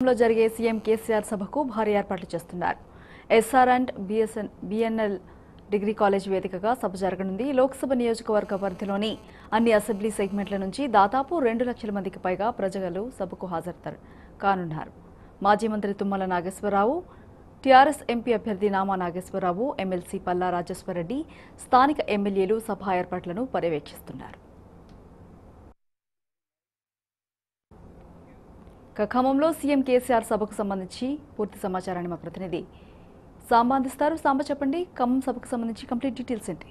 లో జరిగే సీఎం కేసీఆర్ సభకు భారీ ఏర్పాట్లు చేస్తున్నారు. SR and BNL degree college వేదికగా సభ జరగనుంది. లోక్సభ నియోజకవర్గ పరిధిలోని అన్ని అసెంబ్లీ సెగ్మెంట్ల నుంచి దాదాపు 2 లక్షల మందికి పైగా ప్రజలు సభకు హాజరు కానున్నారు. మాజీ మంత్రి తుమ్మల నాగేశ్వరరావు, టీఆర్ఎస్ ఎంపీ అభ్యర్థి నామా నాగేశ్వరరావు, ఎమ్మెల్సీ పల్లా రాజేశ్వరరెడ్డి, స్థానిక ఎమ్మెల్యేలు సభ ఏర్పాట్లను పర్యవేక్షిస్తున్నారు. ఖమ్మంలో సీఎం కేసీఆర్ సభకు సంబంధించి పూర్తి సమాచారాన్ని మా ప్రతినిధి సాంబ అందిస్తారు. సాంబ, చెప్పండి, ఖమ్మం సభకు సంబంధించి కంప్లీట్ డీటెయిల్స్ ఏంటి?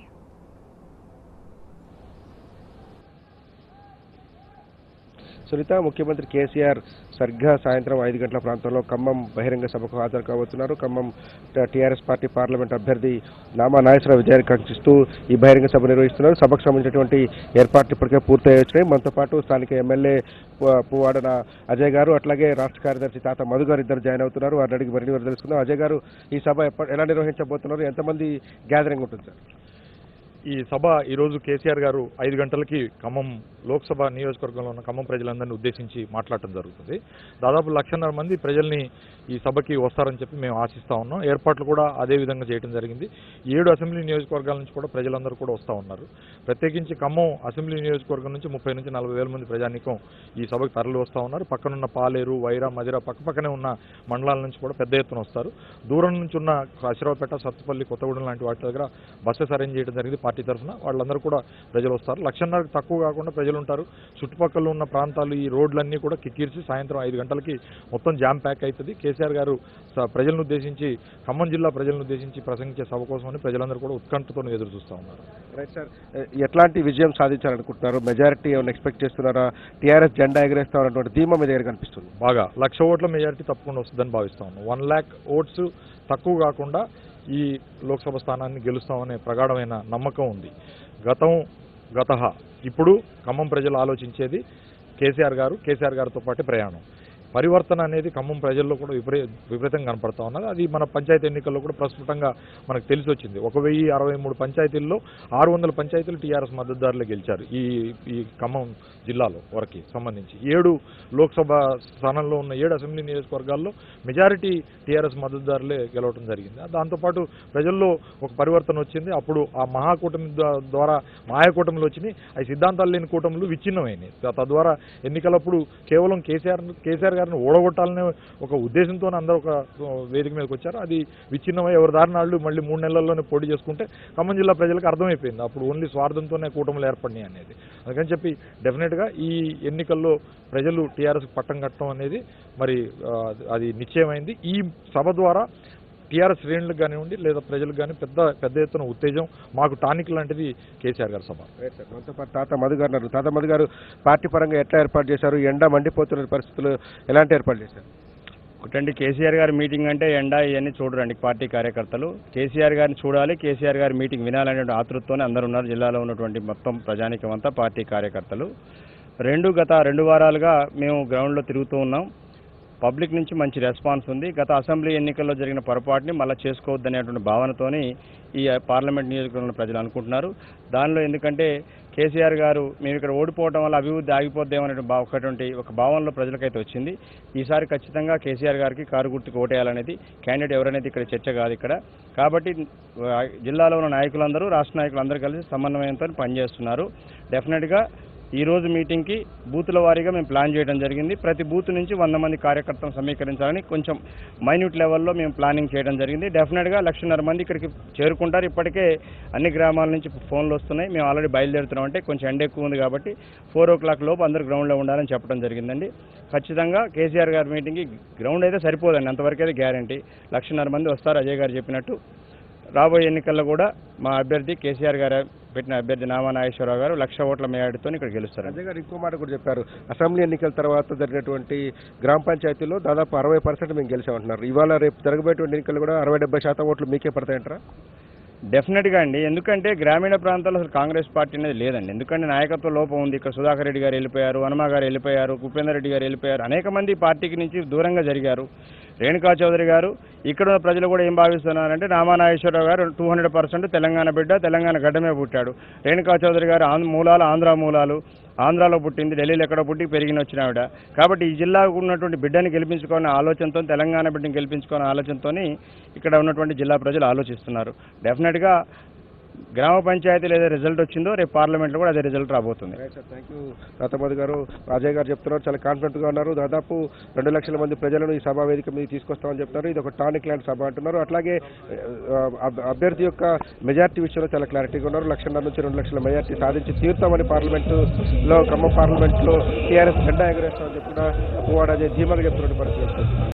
సునీత, ముఖ్యమంత్రి కేసీఆర్ సరిగ్గా సాయంత్రం 5 గంటల ప్రాంతంలో ఖమ్మం బహిరంగ సభకు హాజరు కాబోతున్నారు. ఖమ్మం టీఆర్ఎస్ పార్టీ పార్లమెంట్ అభ్యర్థి నామా నాగేశ్వరరావు విజయాన్ని కాంక్షిస్తూ ఈ బహిరంగ సభ నిర్వహిస్తున్నారు. సభకు సంబంధించినటువంటి ఏర్పాట్లు ఇప్పటికే పూర్తయి వచ్చినాయి. మనతో పాటు స్థానిక ఎమ్మెల్యే పువ్వాడ అజయ్ గారు, అట్లాగే రాష్ట్ర కార్యదర్శి తాత మధు గారు ఇద్దరు జాయిన్ అవుతున్నారు. వారిని అడిగి మరిన్ని వివరాలు తెలుసుకుందాం. అజయ్ గారు, ఈ సభ ఎలా నిర్వహించబోతున్నారు? ఎంతమంది గ్యాదరింగ్ ఉంటుంది సార్? ఈ సభ ఈరోజు కేసీఆర్ గారు 5 గంటలకి ఖమ్మం లోక్సభ నియోజకవర్గంలో ఉన్న ఖమ్మం ప్రజలందరినీ ఉద్దేశించి మాట్లాడటం జరుగుతుంది. దాదాపు 1,50,000 మంది ప్రజల్ని ఈ సభకి వస్తారని చెప్పి మేము ఆశిస్తూ ఉన్నాం. ఏర్పాట్లు కూడా అదే విధంగా చేయడం జరిగింది. 7 అసెంబ్లీ నియోజకవర్గాల నుంచి కూడా ప్రజలందరూ కూడా వస్తూ ఉన్నారు. ప్రత్యేకించి ఖమ్మం అసెంబ్లీ నియోజకవర్గం నుంచి 30 నుంచి 40 వేల మంది ప్రజానీకం ఈ సభకు తరలి వస్తూ ఉన్నారు. పక్కనున్న పాలేరు, వైరా, మదిర పక్కపక్కనే ఉన్న మండలాల నుంచి కూడా పెద్ద ఎత్తున వస్తారు. దూరం నుంచి ఉన్న అశ్రావుపేట, సత్తుపల్లి, కొత్తగూడెం లాంటి వాటి దగ్గర బస్సెస్ అరేంజ్ చేయడం జరిగింది పార్టీ తరఫున. వాళ్ళందరూ కూడా ప్రజలు వస్తారు. 1,50,000 తక్కువ కాకుండా ప్రజలు ఉంటారు. చుట్టుపక్కల ఉన్న ప్రాంతాలు, ఈ రోడ్లన్నీ కూడా కిక్కిరిసి సాయంత్రం 5 గంటలకి మొత్తం జామ్ ప్యాక్ అవుతుంది. కేసీఆర్ గారు ప్రజలను ఉద్దేశించి, ఖమ్మం జిల్లా ప్రజలను ఉద్దేశించి ప్రసంగించే సభ కోసమని ప్రజలందరూ కూడా ఉత్కంఠతో ఎదురు చూస్తూ ఉన్నారు. రైట్ సార్, ఎట్లాంటి విజయం సాధించాలనుకుంటున్నారు? మెజారిటీ ఏమైనా ఎక్స్పెక్ట్ చేస్తున్నారా? టీఆర్ఎస్ జెండా ఎగరేస్తామన్నటువంటి ధీమా మీ దగ్గర కనిపిస్తుంది. బాగా 1,00,000 ఓట్ల మెజారిటీ తప్పకుండా వస్తుందని భావిస్తా ఉన్నాం. 1,00,000 ఓట్స్ తక్కువ కాకుండా ఈ లోక్సభ స్థానాన్ని గెలుస్తామనే ప్రగాఢమైన నమ్మకం ఉంది. గతహ ఇప్పుడు ఖమ్మం ప్రజలు ఆలోచించేది కేసీఆర్ గారితో పాటు ప్రయాణం. పరివర్తన అనేది ఖమ్మం ప్రజల్లో కూడా విపరీతంగా కనపడతా ఉన్నది. అది మన పంచాయతీ ఎన్నికల్లో కూడా ప్రస్ఫుటంగా మనకు తెలిసి వచ్చింది. 1063 పంచాయతీల్లో 600 పంచాయతీలు టీఆర్ఎస్ మద్దతుదారులు గెలిచారు ఈ ఖమ్మం జిల్లాలో వరకు సంబంధించి. 7 లోక్సభ స్థానంలో ఉన్న 7 అసెంబ్లీ నియోజకవర్గాల్లో మెజారిటీ టీఆర్ఎస్ మద్దతుదారులే గెలవడం జరిగింది. దాంతోపాటు ప్రజల్లో ఒక పరివర్తన వచ్చింది. అప్పుడు ఆ మహాకూటమి ద్వారా మాయాకూటమిలు వచ్చినాయి. అవి సిద్ధాంతాలు లేని కూటములు విచ్ఛిన్నమైనాయి. తద్వారా ఎన్నికలప్పుడు కేవలం కేసీఆర్ గారిని ఓడగొట్టాలనే ఒక ఉద్దేశంతో అందరూ ఒక వేదిక మీదకి వచ్చారు. అది విచ్ఛిన్నమై ఎవరి దారినాళ్ళు మళ్ళీ 3 నెలల్లోనే పోటీ చేసుకుంటే ఖమ్మం జిల్లా ప్రజలకు అర్థమైపోయింది అప్పుడు ఓన్లీ స్వార్థంతోనే కూటములు ఏర్పడినాయి అనేది. అందుకని చెప్పి డెఫినెట్గా ఈ ఎన్నికల్లో ప్రజలు టీఆర్ఎస్కి పట్టం కట్టడం అనేది మరి అది నిశ్చయమైంది. ఈ సభ ద్వారా టీఆర్ఎస్ శ్రేణులకు కానివ్వండి లేదా ప్రజలకు కానీ పెద్ద ఎత్తున ఉత్తేజం, మాకు టానిక్ లాంటిది కేసీఆర్ గారి సభ. మనతో పాటు తాత మధు గారు. తాత మధు గారు, పార్టీ పరంగా ఎట్లా ఏర్పాటు చేశారు? ఎండ మండిపోతున్న పరిస్థితులు ఎలాంటి ఏర్పాటు చేశారు? ఒకటండి, కేసీఆర్ గారి మీటింగ్ అంటే ఎండ ఇవన్నీ చూడరండి పార్టీ కార్యకర్తలు. కేసీఆర్ గారిని చూడాలి, కేసీఆర్ గారి మీటింగ్ వినాలనే ఆతృతతోనే అందరూ ఉన్నారు. జిల్లాలో ఉన్నటువంటి మొత్తం ప్రజానికం అంతా పార్టీ కార్యకర్తలు. గత 2 వారాలుగా మేము గ్రౌండ్లో తిరుగుతూ ఉన్నాం. పబ్లిక్ నుంచి మంచి రెస్పాన్స్ ఉంది. గత అసెంబ్లీ ఎన్నికల్లో జరిగిన పొరపాటుని మళ్ళీ చేసుకోవద్దనేటువంటి భావనతోని ఈ పార్లమెంట్ నియోజకవర్గంలో ప్రజలు అనుకుంటున్నారు. దానిలో ఎందుకంటే కేసీఆర్ గారు మేము ఇక్కడ ఓడిపోవడం వల్ల అభివృద్ధి ఆగిపోద్దేమనే ఒక భావనలో ప్రజలకైతే వచ్చింది. ఈసారి ఖచ్చితంగా కేసీఆర్ గారికి కారు గుర్తుకు ఓటేయాలనేది క్యాండిడేట్ ఎవరనేది ఇక్కడ చర్చ కాదు ఇక్కడ. కాబట్టి జిల్లాలో ఉన్న నాయకులందరూ, రాష్ట్ర నాయకులందరూ కలిసి సమన్వయంతో పనిచేస్తున్నారు. డెఫినెట్గా ఈరోజు మీటింగ్కి బూతుల వారీగా మేము ప్లాన్ చేయడం జరిగింది. ప్రతి బూత్ నుంచి 100 మంది కార్యకర్తలను సమీకరించాలని కొంచెం మైన్యూట్ లెవెల్లో మేము ప్లానింగ్ చేయడం జరిగింది. డెఫినెట్గా 1,50,000 మంది ఇక్కడికి చేరుకుంటారు. ఇప్పటికే అన్ని గ్రామాల నుంచి ఫోన్లు వస్తున్నాయి. మేము ఆల్రెడీ బయలుదేరుతున్నాం. అంటే కొంచెం ఎండ ఎక్కువ ఉంది కాబట్టి 4 o'clock లోపు అందరూ గ్రౌండ్లో ఉండాలని చెప్పడం జరిగిందండి. ఖచ్చితంగా కేసీఆర్ గారి మీటింగ్కి గ్రౌండ్ అయితే సరిపోదండి, అంతవరకు అయితే గ్యారంటీ. 1,50,000 మంది వస్తారు. అజయ్ గారు చెప్పినట్టు రాబోయే ఎన్నికల్లో కూడా మా అభ్యర్థి కేసీఆర్ గారు పెట్టిన అభ్యర్థి నామా నాగేశ్వరరావు గారు 1,00,000 ఓట్ల మేయాడితో ఇక్కడ గెలుస్తారు. అజయ్ గారు ఇంకో మాట కూడా చెప్పారు. అసెంబ్లీ ఎన్నికల తర్వాత జరిగినటువంటి గ్రామ పంచాయతీల్లో దాదాపు 60% మేము గెలిచామంటున్నారు. ఇవాళ రేపు జరగబోయేటువంటి ఎన్నికలు కూడా 60-70% ఓట్లు మీకే పడతాయంటారా? డెఫినెట్గా అండి. ఎందుకంటే గ్రామీణ ప్రాంతాల్లో అసలు కాంగ్రెస్ పార్టీ అనేది లేదండి. ఎందుకంటే నాయకత్వ లోపం ఉంది. ఇక్కడ సుధాకర్ రెడ్డి గారు వెళ్ళిపోయారు, హనుమ గారు వెళ్ళిపోయారు, ఉపేందర్ రెడ్డి గారు వెళ్ళిపోయారు. అనేక మంది పార్టీకి నుంచి దూరంగా జరిగారు. రేణుకా చౌదరి గారు ఇక్కడ ఉన్న ప్రజలు కూడా ఏం భావిస్తున్నారంటే రామానాగేశ్వరరావు గారు 200% తెలంగాణ బిడ్డ, తెలంగాణ గడ్డమే పుట్టాడు. రేణుకా చౌదరి గారు మూలాలు ఆంధ్ర మూలాలు, ఆంధ్రాలో పుట్టింది, ఢిల్లీలో ఎక్కడ పుట్టి పెరిగిన వచ్చిన ఆవిడ. కాబట్టి ఈ జిల్లాకు ఉన్నటువంటి బిడ్డని గెలిపించుకునే ఆలోచనతో, తెలంగాణ బిడ్డని గెలిపించుకునే ఆలోచనతో ఇక్కడ ఉన్నటువంటి జిల్లా ప్రజలు ఆలోచిస్తున్నారు. డెఫినెట్గా గ్రామ పంచాయతీలో ఏదో రిజల్ట్ వచ్చిందో రేపు పార్లమెంట్లో కూడా అదే రిజల్ట్ రాబోతుంది. థ్యాంక్ యూ రాతమోదీ గారు. అజయ్ గారు చెప్తున్నారు చాలా కాన్ఫిడెంట్గా ఉన్నారు. దాదాపు 2 లక్షల మంది ప్రజలను ఈ సభా వేదిక మీద తీసుకొస్తామని చెప్తున్నారు. ఇది ఒక టానిక్ లాంటి సభ అంటున్నారు. అట్లాగే అభ్యర్థి యొక్క మెజార్టీ విషయంలో చాలా క్లారిటీగా ఉన్నారు. 1.5 నుంచి 2 లక్షల మెజార్టీ సాధించి తీరుతామని పార్లమెంటులో, ఖమ్మం పార్లమెంట్లో టీఆర్ఎస్ జెండా ఎగరేస్తామని చెప్పిన పువ్వాడ అజయ్ ధీమాగా చెప్తున్నటువంటి పరిస్థితి.